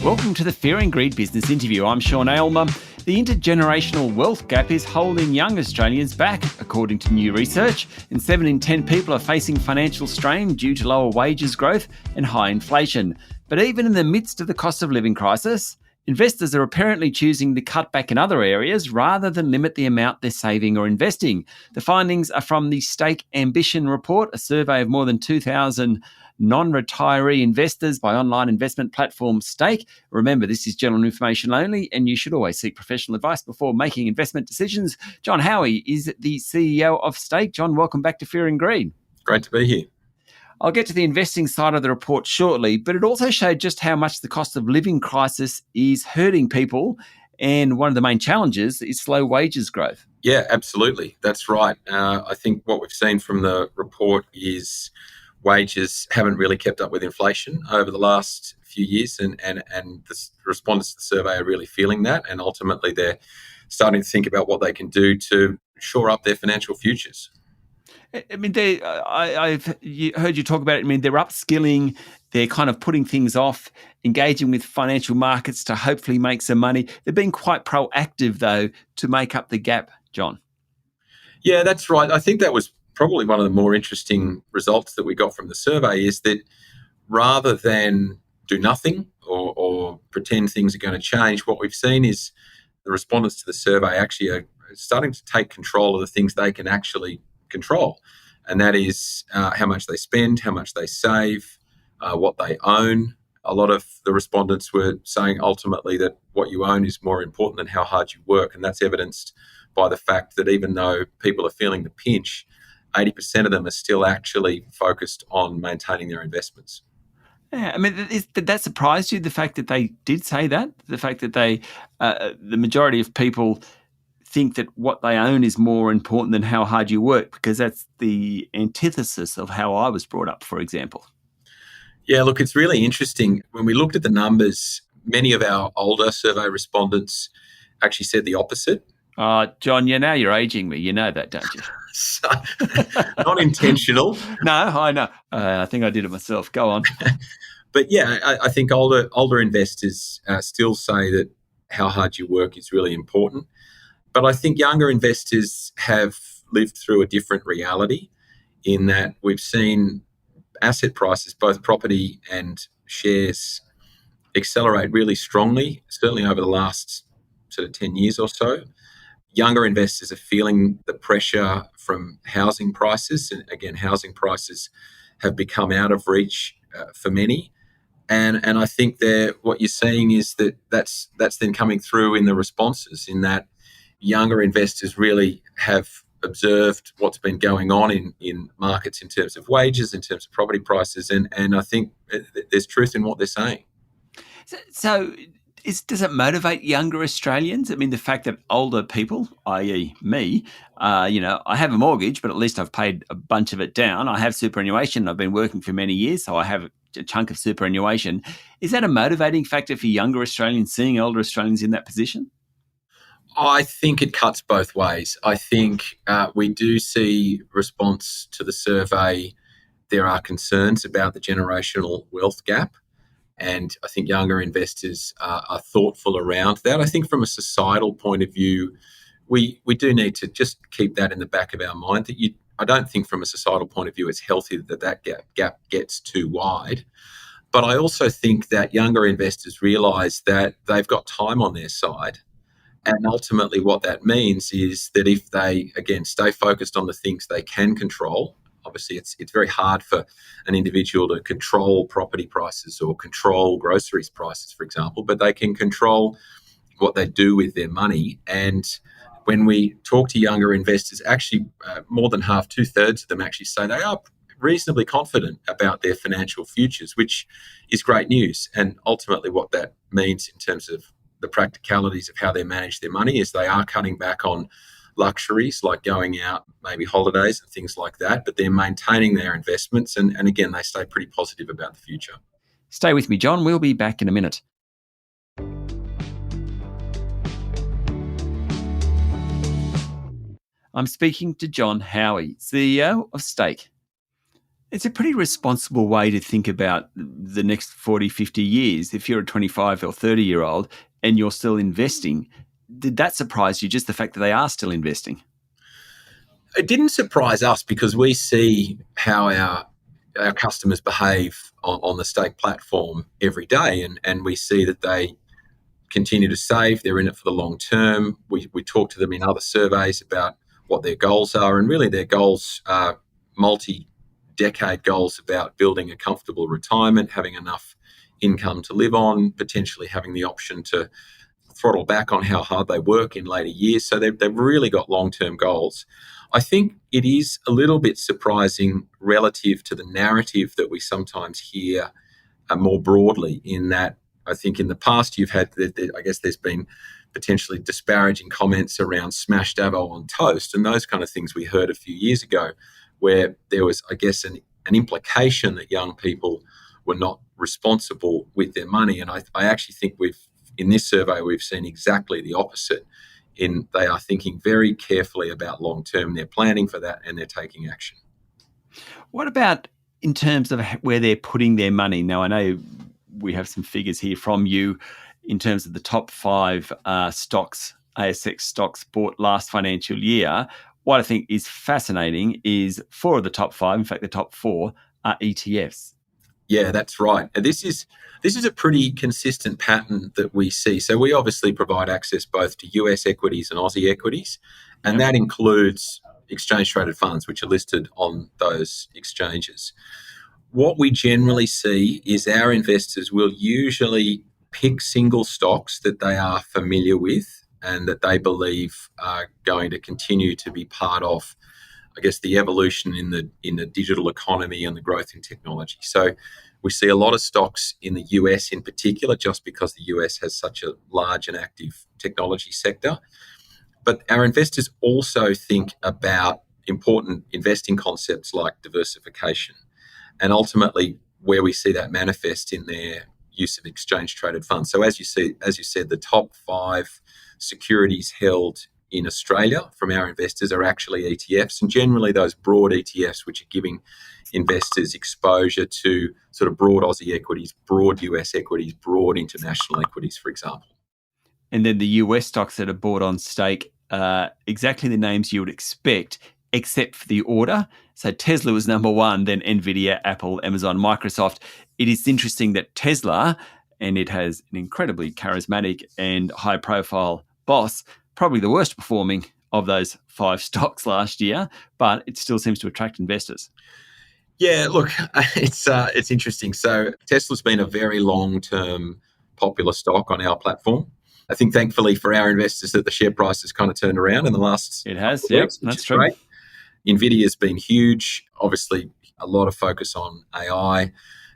Welcome to the Fear and Greed Business Interview. I'm Sean Aylmer. The intergenerational wealth gap is holding young Australians back, according to new research, and 7 in 10 people are facing financial strain due to lower wages growth and high inflation. But even in the midst of the cost of living crisis, investors are apparently choosing to cut back in other areas rather than limit the amount they're saving or investing. The findings are from the Stake Ambition Report, a survey of more than 2,000 non-retiree investors by online investment platform Stake. Remember, this is general information only, and you should always seek professional advice before making investment decisions. Jon Howie is the CEO of Stake. Jon, welcome back to Fear and Greed. Great to be here. I'll get to the investing side of the report shortly, but it also showed just how much the cost of living crisis is hurting people. And one of the main challenges is slow wages growth. Yeah, absolutely. That's right. I think what we've seen from the report is wages haven't really kept up with inflation over the last few years, and the respondents to the survey are really feeling that, and ultimately they're starting to think about what they can do to shore up their financial futures. I mean, I've heard you talk about it. I mean, they're upskilling, they're kind of putting things off, engaging with financial markets to hopefully make some money. They're being quite proactive, though, to make up the gap, Jon. Yeah, that's right. I think that was probably one of the more interesting results that we got from the survey, is that rather than do nothing or pretend things are going to change, what we've seen is the respondents to the survey actually are starting to take control of the things they can actually control. And that is how much they spend, how much they save, what they own. A lot of the respondents were saying ultimately that what you own is more important than how hard you work. And that's evidenced by the fact that even though people are feeling the pinch, 80% of them are still actually focused on maintaining their investments. Yeah, I mean, did that surprise you, the fact that they did say that? The fact that the majority of people think that what they own is more important than how hard you work, because that's the antithesis of how I was brought up, for example. Yeah, look, it's really interesting. When we looked at the numbers, many of our older survey respondents actually said the opposite. Jon, now you're aging me. You know that, don't you? So, not intentional. No, I know. I think I did it myself. Go on. But yeah, I think older investors still say that how hard you work is really important. But I think younger investors have lived through a different reality, in that we've seen asset prices, both property and shares, accelerate really strongly, certainly over the last sort of 10 years or so. Younger investors are feeling the pressure from housing prices. And again, housing prices have become out of reach for many. And I think what you're seeing is that's then coming through in the responses, in that younger investors really have observed what's been going on in markets in terms of wages, in terms of property prices. And I think there's truth in what they're saying. So does it motivate younger Australians? I mean, the fact that older people, i.e. me, I have a mortgage, but at least I've paid a bunch of it down. I have superannuation. I've been working for many years, so I have a chunk of superannuation. Is that a motivating factor for younger Australians, seeing older Australians in that position? I think it cuts both ways. I think we do see response to the survey. There are concerns about the generational wealth gap. And I think younger investors are thoughtful around that. I think from a societal point of view, we do need to just keep that in the back of our mind. I don't think from a societal point of view it's healthy that gap gets too wide. But I also think that younger investors realise that they've got time on their side. And ultimately what that means is that if they, again, stay focused on the things they can control. Obviously, it's very hard for an individual to control property prices or control groceries prices, for example, but they can control what they do with their money. And when we talk to younger investors, actually more than half, 2/3 of them actually say they are reasonably confident about their financial futures, which is great news. And ultimately what that means in terms of the practicalities of how they manage their money is they are cutting back on luxuries like going out, maybe holidays and things like that, but they're maintaining their investments. And again, they stay pretty positive about the future. Stay with me, Jon. We'll be back in a minute. I'm speaking to Jon Howie, CEO of Stake. It's a pretty responsible way to think about the next 40, 50 years. If you're a 25 or 30-year-old and you're still investing, did that surprise you, just the fact that they are still investing? It didn't surprise us because we see how our customers behave on the stake platform every day, and we see that they continue to save. They're in it for the long term. We talk to them in other surveys about what their goals are, and really their goals are multi-decade goals about building a comfortable retirement, having enough income to live on, potentially having the option to throttle back on how hard they work in later years. So they've really got long-term goals. I think it is a little bit surprising relative to the narrative that we sometimes hear more broadly, in that I think in the past you've had, I guess there's been potentially disparaging comments around smashed avo on toast and those kind of things we heard a few years ago, where there was, I guess, an implication that young people were not responsible with their money. And I actually think in this survey, we've seen exactly the opposite. They are thinking very carefully about long term, they're planning for that, and they're taking action. What about in terms of where they're putting their money? Now, I know we have some figures here from you in terms of the top 5 stocks, ASX stocks bought last financial year. What I think is fascinating is 4 of the top 5, in fact, the top 4 are ETFs. Yeah, that's right. This is a pretty consistent pattern that we see. So we obviously provide access both to US equities and Aussie equities, and that includes exchange-traded funds, which are listed on those exchanges. What we generally see is our investors will usually pick single stocks that they are familiar with and that they believe are going to continue to be part of, I guess, the evolution in the digital economy and the growth in technology. So we see a lot of stocks in the US in particular, just because the US has such a large and active technology sector. But our investors also think about important investing concepts like diversification. And ultimately, where we see that manifest in their use of exchange-traded funds. So as you said, the top 5 securities held in Australia from our investors are actually ETFs, and generally those broad ETFs, which are giving investors exposure to sort of broad Aussie equities, broad US equities, broad international equities, for example. And then the US stocks that are bought on stake, exactly the names you would expect, except for the order. So Tesla was number 1, then Nvidia, Apple, Amazon, Microsoft. It is interesting that Tesla, and it has an incredibly charismatic and high-profile boss, probably the worst performing of those 5 stocks last year, but it still seems to attract investors. Yeah, look, it's interesting. So Tesla's been a very long-term popular stock on our platform. I think thankfully for our investors that the share price has kind of turned around in the last It has, couple of weeks, that's true. Great. Nvidia's been huge, obviously a lot of focus on AI,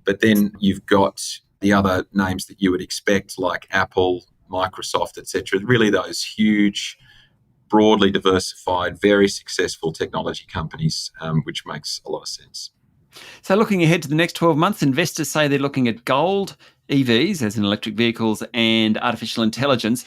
but then you've got the other names that you would expect like Apple, Microsoft, etc. Really those huge, broadly diversified, very successful technology companies, which makes a lot of sense. So looking ahead to the next 12 months, investors say they're looking at gold, EVs, as in electric vehicles, and artificial intelligence.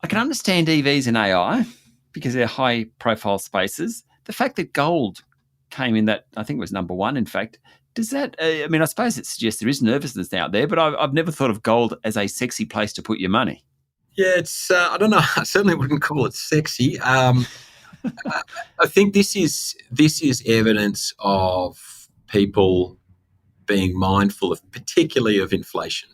I can understand EVs and AI because they're high-profile spaces. The fact that gold came in that, I think it was number 1, in fact, does that, I suppose it suggests there is nervousness out there, but I've never thought of gold as a sexy place to put your money. Yeah, it's, I don't know, I certainly wouldn't call it sexy. I think this is evidence of people being mindful of, particularly of inflation.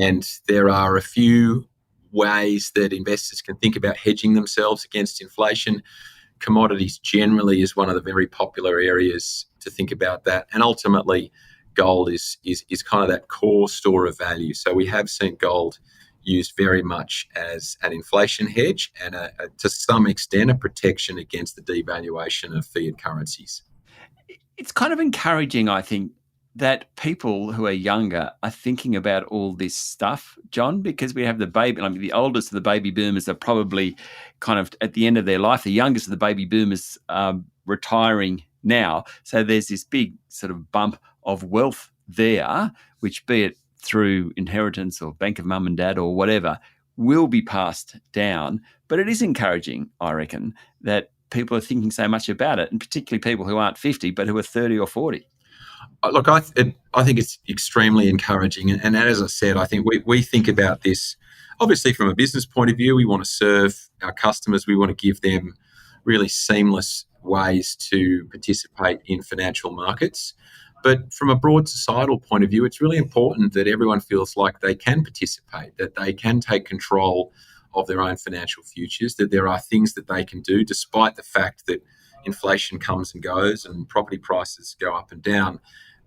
And there are a few ways that investors can think about hedging themselves against inflation. Commodities generally is one of the very popular areas to think about that. And ultimately, gold is kind of that core store of value. So we have seen gold used very much as an inflation hedge and to some extent a protection against the devaluation of fiat currencies. It's kind of encouraging, I think, that people who are younger are thinking about all this stuff, John, because we have the oldest of the baby boomers are probably kind of at the end of their life. The youngest of the baby boomers are retiring now. So there's this big sort of bump of wealth there, which, be it through inheritance or bank of mum and dad or whatever, will be passed down. But it is encouraging, I reckon, that people are thinking so much about it, and particularly people who aren't 50 but who are 30 or 40? Look, I think it's extremely encouraging. And as I said, I think we think about this, obviously, from a business point of view. We want to serve our customers. We want to give them really seamless ways to participate in financial markets. But from a broad societal point of view, it's really important that everyone feels like they can participate, that they can take control of their own financial futures, that there are things that they can do despite the fact that inflation comes and goes and property prices go up and down.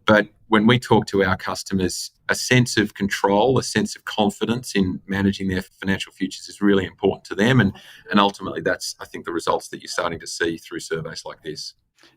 But when we talk to our customers, a sense of control, a sense of confidence in managing their financial futures is really important to them. And ultimately, that's, I think, the results that you're starting to see through surveys like this.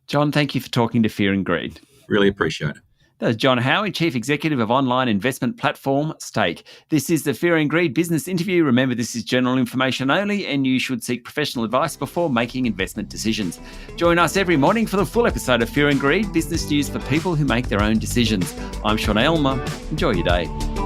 John, thank you for talking to Fear and Greed. Really appreciate it. That was Jon Howie, Chief Executive of online investment platform Stake. This is the Fear and Greed business interview. Remember, this is general information only, and you should seek professional advice before making investment decisions. Join us every morning for the full episode of Fear and Greed, business news for people who make their own decisions. I'm Sean Aylmer. Enjoy your day.